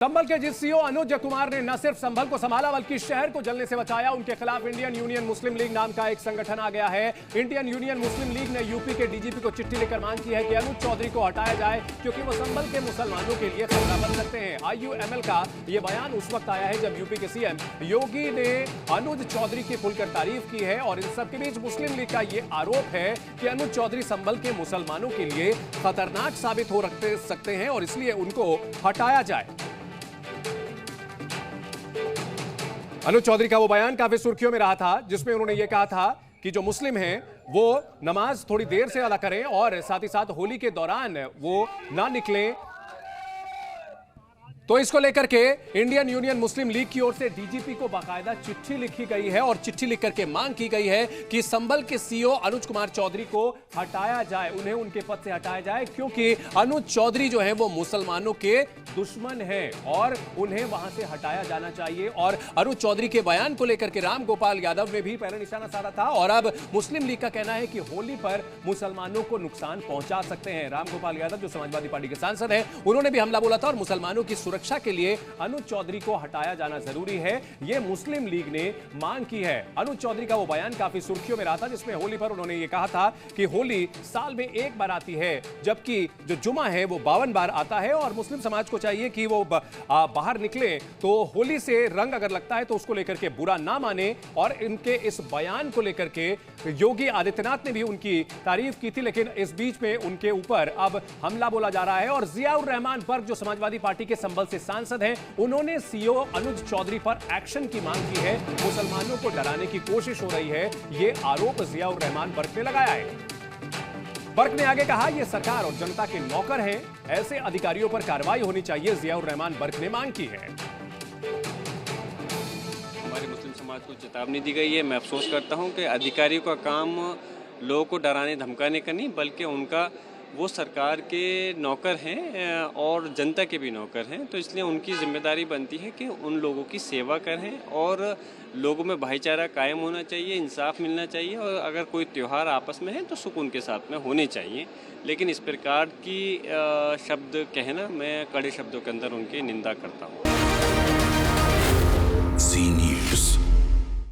संभल के जिस सीओ अनुज कुमार ने न सिर्फ संभल को संभाला बल्कि शहर को जलने से बचाया। उनके खिलाफ इंडियन यूनियन मुस्लिम लीग नाम का एक संगठन आ गया है। इंडियन यूनियन मुस्लिम लीग ने यूपी के डीजीपी को चिट्ठी लिखकर मांग की है कि अनुज चौधरी को हटाया जाए क्योंकि वो संभल के मुसलमानों के लिए खतरा बन सकते हैं। आईयूएमएल का ये बयान उस वक्त आया है जब यूपी के सीएम योगी ने अनुज चौधरी की खुलकर तारीफ की है और इन सबके बीच मुस्लिम लीग का ये आरोप है कि अनुज चौधरी संभल के मुसलमानों के लिए खतरनाक साबित हो सकते हैं और इसलिए उनको हटाया जाए। अनुज चौधरी का वो बयान काफी सुर्खियों में रहा था जिसमें उन्होंने ये कहा था कि जो मुस्लिम हैं वो नमाज थोड़ी देर से अदा करें और साथ ही साथ होली के दौरान वो ना निकलें। तो इसको लेकर के इंडियन यूनियन मुस्लिम लीग की ओर से डीजीपी को बाकायदा चिट्ठी लिखी गई है और चिट्ठी लिख करके मांग की गई है कि संभल के सीओ अनुज कुमार चौधरी को हटाया जाए, उन्हें उनके पद से हटाया जाए क्योंकि अनुज चौधरी जो है वो मुसलमानों के दुश्मन हैं और उन्हें वहां से हटाया जाना चाहिए। और अनुज चौधरी के बयान को लेकर के राम गोपाल यादव ने भी पहले निशाना साधा था और अब मुस्लिम लीग का कहना है कि होली पर मुसलमानों को नुकसान पहुंचा सकते हैं। राम गोपाल यादव जो समाजवादी पार्टी के सांसद हैं उन्होंने भी हमला बोला था और मुसलमानों की सुरक्षा के लिए अनुज चौधरी को हटाया जाना जरूरी है, यह मुस्लिम लीग ने मांग की है। अनुज चौधरी का वो बयान काफी सुर्खियों में रहा था जिसमें होली पर उन्होंने ये कहा था कि होली साल में एक बार आती है जबकि जो जुमा है वो 52 बार आता है और मुस्लिम समाज को चाहिए कि वो बाहर निकले तो होली से रंग अगर लगता है तो उसको लेकर के बुरा ना माने। और इनके इस बयान को लेकर के योगी आदित्यनाथ ने भी उनकी तारीफ की थी, लेकिन इस बीच में उनके ऊपर अब हमला बोला जा रहा है। और जियाउर रहमान पर जो समाजवादी पार्टी के संभल से सांसद हैं उन्होंने सीओ अनुज चौधरी पर एक्शन की मांग की है। मुसलमानों को डराने की कोशिश हो रही है, यह आरोप जियाउर रहमान बर्क ने लगाया है। बर्क ने आगे कहा यह सरकार और जनता के नौकर हैं, ऐसे अधिकारियों पर कार्रवाई होनी चाहिए, जियाउर रहमान बर्क ने मांग की है। हमारे मुस्लिम समाज को चेतावनी दी गई है। मैं अफसोस करता हूं कि अधिकारियों का काम लोगों को डराने धमकाने का नहीं बल्कि उनका वो सरकार के नौकर हैं और जनता के भी नौकर हैं, तो इसलिए उनकी जिम्मेदारी बनती है कि उन लोगों की सेवा करें और लोगों में भाईचारा कायम होना चाहिए, इंसाफ मिलना चाहिए और अगर कोई त्यौहार आपस में है तो सुकून के साथ में होने चाहिए। लेकिन इस प्रकार की शब्द कहना मैं कड़े शब्दों के अंदर उनकी निंदा करता हूँ।